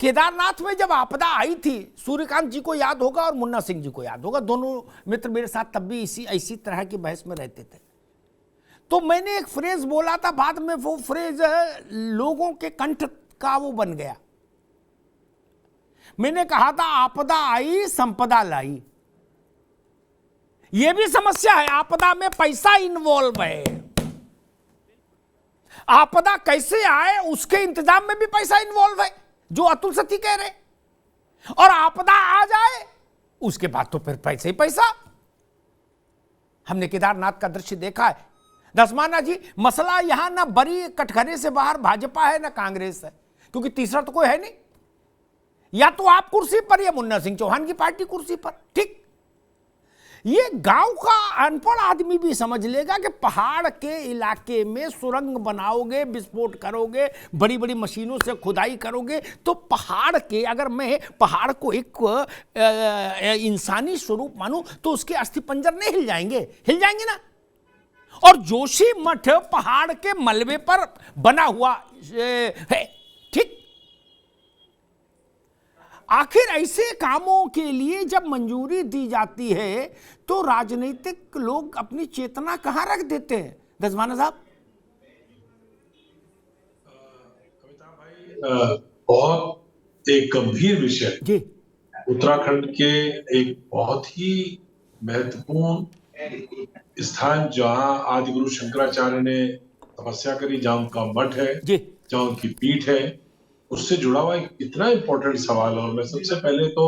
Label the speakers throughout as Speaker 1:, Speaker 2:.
Speaker 1: केदारनाथ में जब आपदा आई थी, सूर्यकांत जी को याद होगा और मुन्ना सिंह जी को याद होगा, दोनों मित्र मेरे साथ तब भी इसी तरह की बहस में रहते थे। तो मैंने एक फ्रेज बोला था, बाद में वो फ्रेज लोगों के कंठ का वो बन गया। मैंने कहा था आपदा आई संपदा लाई। ये भी समस्या है, आपदा में पैसा इन्वॉल्व है। आपदा कैसे आए उसके इंतजाम में भी पैसा इन्वॉल्व है, जो अतुल सती कह रहे। और आपदा आ जाए उसके बाद तो फिर पैसे ही पैसा। हमने केदारनाथ का दृश्य देखा है। दसमाना जी, मसला यहां ना बड़ी कटघरे से बाहर भाजपा है ना कांग्रेस है, क्योंकि तीसरा तो कोई है नहीं। या तो आप कुर्सी पर या मुन्ना सिंह चौहान की पार्टी कुर्सी पर, ठीक। ये गांव का अनपढ़ आदमी भी समझ लेगा कि पहाड़ के इलाके में सुरंग बनाओगे, विस्फोट करोगे, बड़ी बड़ी मशीनों से खुदाई करोगे, तो पहाड़ के, अगर मैं पहाड़ को एक इंसानी स्वरूप मानूं तो उसके अस्थिपंजर नहीं हिल जाएंगे? हिल जाएंगे ना। और जोशी मठ पहाड़ के मलबे पर बना हुआ है, ठीक। आखिर ऐसे कामों के लिए जब मंजूरी दी जाती है तो राजनीतिक लोग अपनी चेतना कहां रख देते हैं? दसवाना साहब।
Speaker 2: कविता भाई, बहुत एक गंभीर विषय
Speaker 1: जी।
Speaker 2: उत्तराखंड के एक बहुत ही महत्वपूर्ण स्थान, जहां आदि गुरु शंकराचार्य ने तपस्या करी, जहां उनका मठ है, जहां उनकी पीठ है, उससे जुड़ा हुआ एक इतना इंपॉर्टेंट सवाल है। और मैं सबसे पहले तो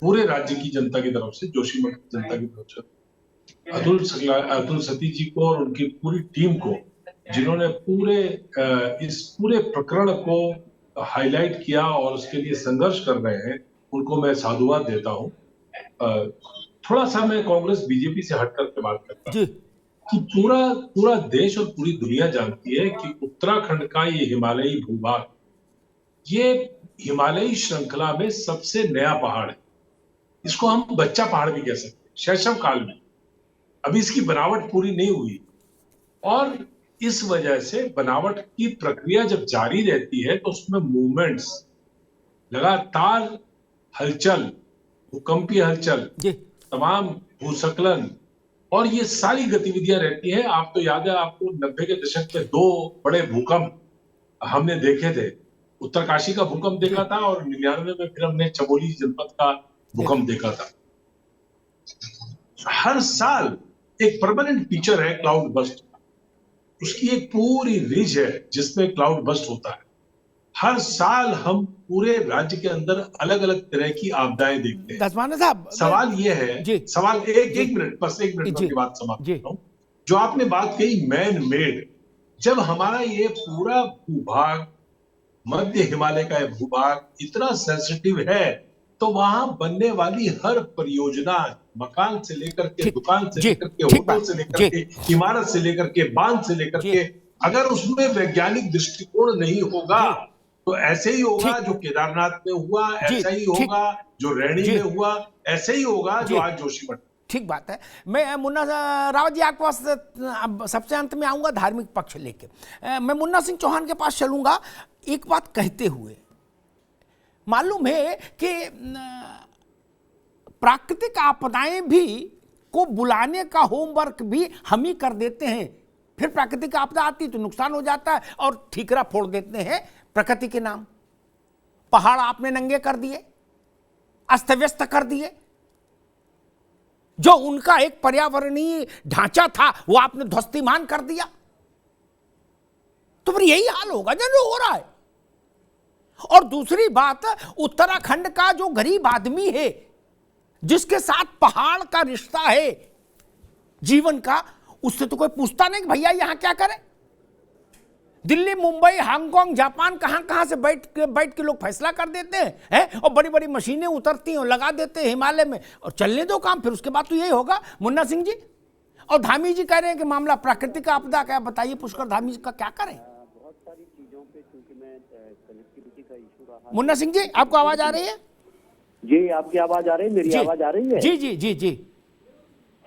Speaker 2: पूरे राज्य की जनता की तरफ से, जोशीमठ की जनता की तरफ से अतुल सती जी को और उनकी पूरी टीम को, जिन्होंने इस पूरे प्रकरण को हाईलाइट किया और उसके लिए संघर्ष कर रहे हैं, उनको मैं साधुवाद देता हूं। थोड़ा सा मैं कांग्रेस बीजेपी से हट करके बात करता हूं कि पूरा देश और पूरी दुनिया जानती है कि उत्तराखंड का ये हिमालयी भूभाग, ये हिमालयी श्रृंखला में सबसे नया पहाड़ है। इसको हम बच्चा पहाड़ भी कह सकते हैं, शैशव काल में। अभी इसकी बनावट पूरी नहीं हुई, और इस वजह से बनावट की प्रक्रिया जब जारी रहती है तो उसमें मूवमेंट्स, लगातार हलचल, भूकंपीय हलचल, तमाम भूस्खलन, और ये सारी गतिविधियां रहती हैं। आप तो याद है आपको 90 के दशक में 2 बड़े भूकंप हमने देखे थे। उत्तरकाशी का भूकंप देखा था और 99 में फिर हमने चमोली जनपद का भूकंप देखा था। हर साल एक परमानेंट फीचर है क्लाउड बस्ट। उसकी एक पूरी रिज है जिसमें क्लाउड बस्ट होता है। हर साल हम पूरे राज्य के अंदर अलग अलग तरह की आपदाएं देखते हैं।
Speaker 1: दसवाना साहब,
Speaker 2: सवाल ये है, सवाल एक मिनट, बस एक मिनट में बात समाप्त करता हूं। जो आपने बात कही मैन मेड, जब हमारा ये पूरा भूभाग, मध्य हिमालय का ये भूभाग इतना सेंसिटिव है, तो वहां बनने वाली हर परियोजना, मकान से लेकर के, दुकान से लेकर के, होटल से लेकर के, इमारत से लेकर के, बांध से लेकर के, अगर उसमें वैज्ञानिक दृष्टिकोण नहीं होगा तो ऐसे ही होगा जो केदारनाथ में हुआ, ऐसा ही होगा जो रैणी में हुआ, ऐसे ही होगा जो आज जोशीमठ।
Speaker 1: ठीक बात है। मैं मुन्ना रावत जी आपके पास सबसे अंत में आऊंगा धार्मिक पक्ष लेके। मैं मुन्ना सिंह चौहान के पास चलूंगा एक बात कहते हुए। मालूम है कि प्राकृतिक आपदाएं भी को बुलाने का होमवर्क भी हम ही कर देते हैं। फिर प्राकृतिक आपदा आती तो नुकसान हो जाता है और ठीकरा फोड़ देते हैं प्रकृति के नाम। पहाड़ आपने नंगे कर दिए, अस्त व्यस्त कर दिए, जो उनका एक पर्यावरणीय ढांचा था वो आपने ध्वस्तीमान कर दिया। तो फिर यही हाल होगा जो हो रहा है। और दूसरी बात, उत्तराखंड का जो गरीब आदमी है, जिसके साथ पहाड़ का रिश्ता है जीवन का, उससे तो कोई पूछता नहीं कि भैया यहां क्या करें। दिल्ली, मुंबई, हांगकांग, जापान, कहां से बैठ के लोग फैसला कर देते हैं, और बड़ी बड़ी मशीनें उतरती हैं और लगा देते हैं हिमालय में, और चलने दो काम। फिर उसके बाद तो यही होगा। मुन्ना सिंह जी और धामी जी कह रहे हैं कि मामला प्राकृतिक आपदा का। बताइए पुष्कर धामी जी का क्या करें?
Speaker 3: बहुत सारी चीजों पे, क्योंकि मैं कनेक्टिविटी का इशू रहा।
Speaker 1: मुन्ना सिंह जी, आपको आवाज आ रही है?
Speaker 3: जी, आपकी आवाज आ रही है, मेरी आवाज आ रही है?
Speaker 1: जी जी जी जी।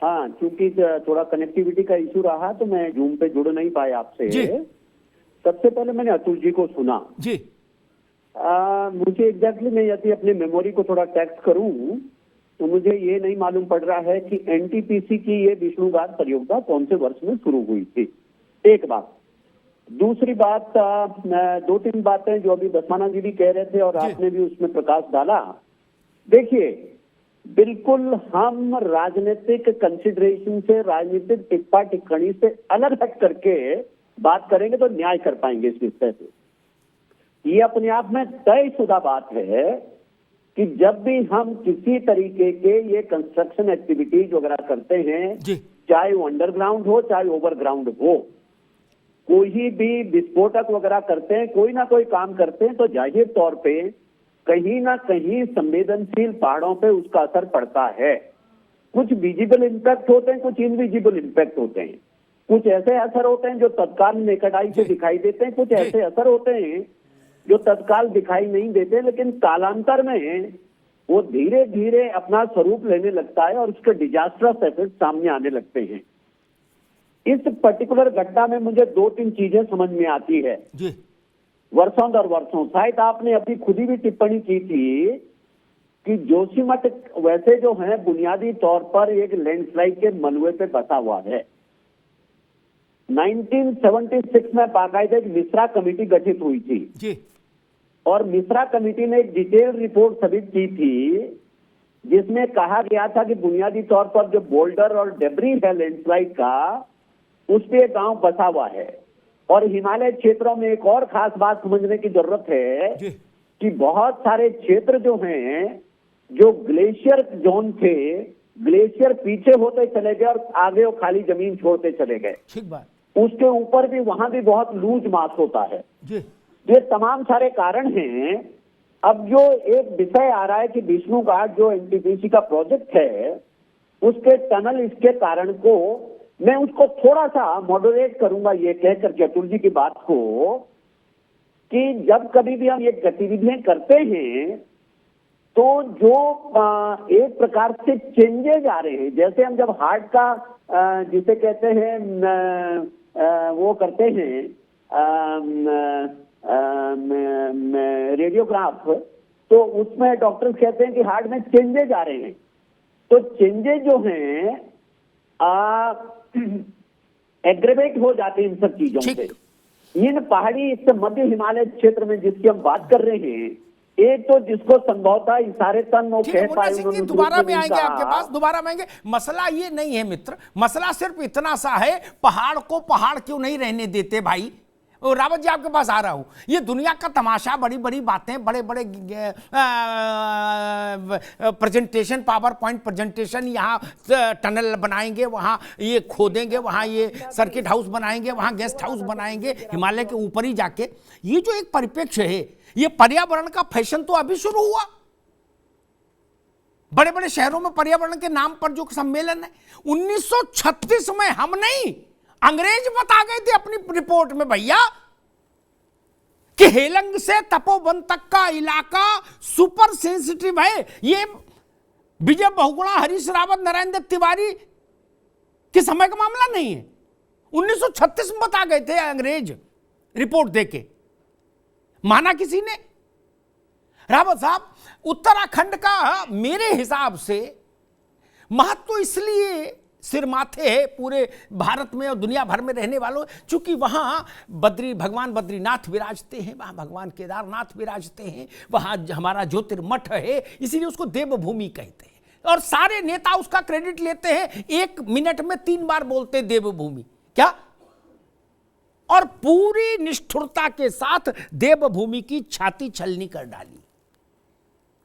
Speaker 3: हाँ, क्योंकि थोड़ा कनेक्टिविटी का इशू रहा तो मैं जूम पे जुड़ नहीं पाया आपसे। सबसे पहले मैंने अतुल जी को सुना।
Speaker 1: जी।
Speaker 3: मुझे एग्जैक्टली मैं यदि अपने मेमोरी को थोड़ा टेक्स्ट करूं तो मुझे ये नहीं मालूम पड़ रहा है कि एनटीपीसी की ये विष्णुघात परियोजना कौन से वर्ष में शुरू हुई थी। एक बात। दूसरी बात, 2-3 बातें जो अभी दसमाना जी भी कह रहे थे और आपने भी उसमें प्रकाश डाला। देखिए, बिल्कुल हम राजनीतिक कंसिडरेशन से, राजनीतिक टिप्पा टिप्पणी से अलग हट करके बात करेंगे तो न्याय कर पाएंगे इस विषय पे। ये अपने आप में तयशुदा बात है कि जब भी हम किसी तरीके के ये कंस्ट्रक्शन एक्टिविटीज वगैरह करते हैं, चाहे वो अंडरग्राउंड हो चाहे ओवरग्राउंड हो, कोई भी विस्फोटक वगैरह करते हैं, कोई ना कोई काम करते हैं, तो जाहिर तौर पे कहीं ना कहीं संवेदनशील पहाड़ों पे उसका असर पड़ता है। कुछ विजिबल इम्पैक्ट होते हैं, कुछ इनविजिबल इम्पैक्ट होते हैं। कुछ ऐसे असर होते हैं जो तत्काल निकटाई से दिखाई देते हैं, कुछ ऐसे असर होते हैं जो तत्काल दिखाई नहीं देते, लेकिन कालांतर में वो धीरे धीरे अपना स्वरूप लेने लगता है और उसके डिजास्टरस इफेक्ट सामने आने लगते हैं। इस पर्टिकुलर घटना में मुझे 2-3 चीजें समझ में आती है वर्षों दर वर्षों। शायद आपने अभी खुद ही भी टिप्पणी की थी कि जोशीमठ वैसे जो है बुनियादी तौर पर एक लैंडस्लाइड के मलबे पे बसा हुआ है। 1976 में बाकायदा एक मिश्रा कमेटी गठित हुई थी और मिश्रा कमेटी ने एक डिटेल रिपोर्ट सबमिट की थी जिसमें कहा गया था कि बुनियादी तौर पर जो बोल्डर और डेब्री है लैंडस्लाइड का, उस पे गांव बसा हुआ है। और हिमालय क्षेत्रों में एक और खास बात समझने की जरूरत है कि बहुत सारे क्षेत्र जो हैं, जो ग्लेशियर जोन थे, ग्लेशियर पीछे होते चले गए और आगे वो खाली जमीन छोड़ते चले गए।
Speaker 1: ठीक बात।
Speaker 3: उसके ऊपर भी वहां भी बहुत लूज मास होता है। ये तमाम सारे कारण हैं। अब जो एक विषय आ रहा है कि विष्णुघाट जो एनटीपीसी का प्रोजेक्ट है, उसके टनल इसके कारण को मैं उसको थोड़ा सा मॉडरेट करूंगा ये कहकर के अतुल जी की बात को, कि जब कभी भी हम ये गतिविधियां करते हैं तो जो एक प्रकार से चेंजेज आ रहे हैं, जैसे हम जब हार्ट का जिसे कहते हैं वो करते हैं रेडियोग्राफ, तो उसमें डॉक्टर्स कहते हैं कि हार्ट में चेंजेज आ रहे हैं। तो चेंजेज जो हैं एग्रेवेट हो जाते हैं इन सब चीजों से। इन पहाड़ी इस मध्य हिमालय क्षेत्र में जिसकी हम बात कर रहे हैं, एक तो जिसको संभवतः इशारे तन वो कह पाए,
Speaker 1: दोबारा में आएंगे आपके पास, दोबारा में आएंगे। मसला ये नहीं है मित्र, मसला सिर्फ इतना सा है, पहाड़ को पहाड़ क्यों नहीं रहने देते भाई। और रावत जी आपके पास आ रहा हूं, ये दुनिया का तमाशा, बड़ी बड़ी बातें, बड़े बड़े प्रेजेंटेशन, पावर पॉइंट प्रेजेंटेशन, यहाँ टनल बनाएंगे, वहाँ ये खोदेंगे, वहाँ ये सर्किट हाउस बनाएंगे, वहाँ गेस्ट हाउस बनाएंगे हिमालय के ऊपर ही जाके। ये जो एक परिप्रेक्ष्य है, ये पर्यावरण का फैशन तो अभी शुरू हुआ। बड़े बड़े शहरों में पर्यावरण के नाम पर जो सम्मेलन है, 1936 में हम नहीं, अंग्रेज बता गए थे अपनी रिपोर्ट में भैया कि हेलंग से तपोवन तक का इलाका सुपर सेंसिटिव है। ये विजय बहुगुणा, हरीश रावत, नारायण देव तिवारी के समय का मामला नहीं है। 1936 में बता गए थे अंग्रेज रिपोर्ट देके, माना किसी ने। रावत साहब, उत्तराखंड का मेरे हिसाब से महत्व इसलिए सिर माथे है पूरे भारत में और दुनिया भर में रहने वालों, चूंकि वहां भगवान बद्रीनाथ विराजते हैं, वहां भगवान केदारनाथ विराजते हैं, वहां हमारा ज्योतिर्मठ है, इसीलिए उसको देवभूमि कहते हैं। और सारे नेता उसका क्रेडिट लेते हैं, 1 मिनट में 3 बार बोलते देवभूमि, क्या, और पूरी निष्ठुरता के साथ देवभूमि की छाती छलनी कर डाली।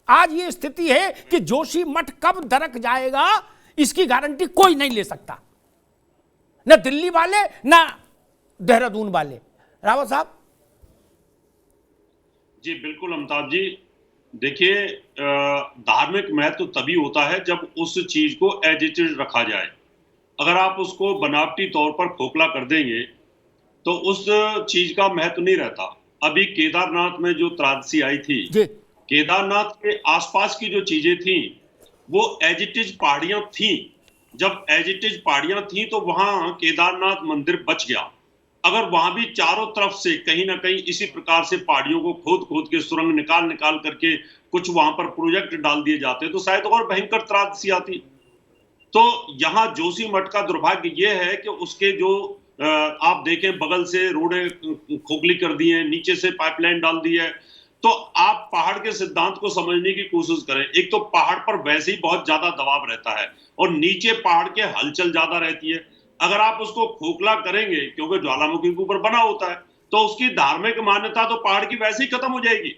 Speaker 1: आज ये स्थिति है कि जोशीमठ कब दरक जाएगा इसकी गारंटी कोई नहीं ले सकता, न दिल्ली वाले न देहरादून वाले। रावत साहब
Speaker 4: जी बिल्कुल अमिताभ जी, देखिए धार्मिक महत्व तो तभी होता है जब उस चीज को एज इट इज रखा जाए। अगर आप उसको बनावटी तौर पर खोखला कर देंगे तो उस चीज का महत्व नहीं रहता। अभी केदारनाथ में जो त्रासदी आई थी, केदारनाथ के आसपास की जो चीजें थी वो एज इट इज पहाड़ियां थी। जब एज इट इज पहाड़ियां थी तो वहां केदारनाथ मंदिर बच गया। अगर वहां भी चारों तरफ से कहीं ना कहीं इसी प्रकार से पहाड़ियों को खोद खोद के सुरंग निकाल निकाल करके कुछ वहां पर प्रोजेक्ट डाल दिए जाते तो शायद और भयंकर त्रासदी आती। तो यहाँ जोशीमठ का दुर्भाग्य यह है कि उसके जो आप देखें बगल से रोडें खोखली कर दी है, नीचे से पाइपलाइन डाल दी है। तो आप पहाड़ के सिद्धांत को समझने की कोशिश करें। एक तो पहाड़ पर वैसे ही बहुत ज्यादा दबाव रहता है और नीचे पहाड़ के हलचल ज्यादा रहती है। अगर आप उसको खोखला करेंगे, क्योंकि ज्वालामुखी के ऊपर बना होता है, तो उसकी धार्मिक मान्यता तो पहाड़ की वैसे ही खत्म हो जाएगी।